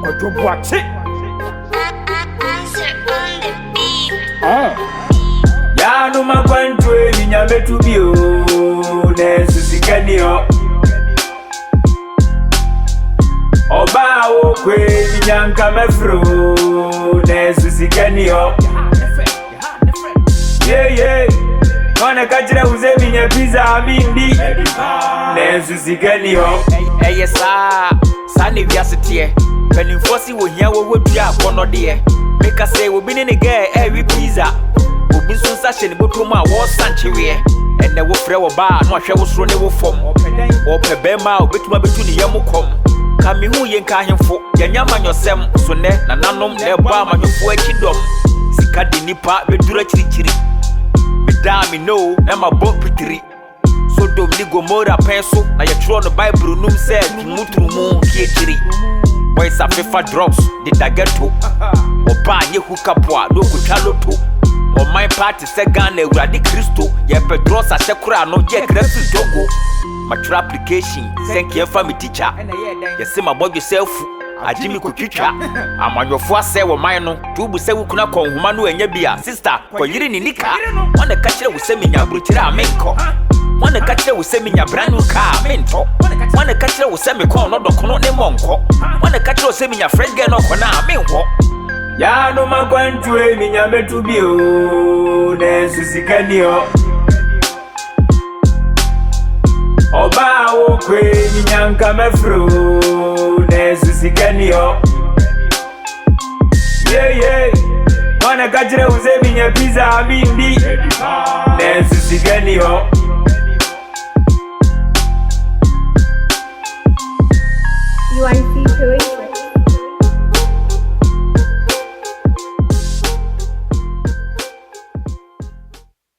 Kwojo Boakye. Ya no magwantu enya metubi o na sika ni o. Oba o kwe nyanka mefro na sika ni o. Yeah. Wana kachira uze minya pizza bindi na sika ni o. Sani viasitie penimfosi wo hia wo dua kono de make say wo bi ne girl every pizza obi so sa hye ne botom a wo sanchewe ene wo frɛ wo ba no ahwɛ wo soro ne wo fom wo pebema obetuma betu ne yam kom ka me hu ye nka ahemfo yanya manyosem so ne nananom na ebo amanyofo akidom sika de nipa bedura chirichiri me da me no na mabɔ pitiri Sodom ni Gomorrah penso na ye tro no Bible num say tumuturumu kiechiri boys afifa drugs the dageto oba nye hukapoa no kutwa loto o my party say Ghana Urade Kristo ye pedros asekura no je graphic dogo mature application thank you for me teacher ye say my boy yourself ajimi kutwitwa amanyofo ase wo man no tubu se wukuna konhuma no enya bia sister koyiri ni nika wona ka kire wo se menya bruchira amenko Wana kachire wo se minya brand new car mento wana kachire wo se me kon no dokono ne monko wana kachire wo se minya fresh girl no kona menwo ya no magwantu eminya metubi o na sika ni o oba wo kwe nyanka mefro na sika ni o yeah wana kachire wo se minya pizza bindi na sika ni o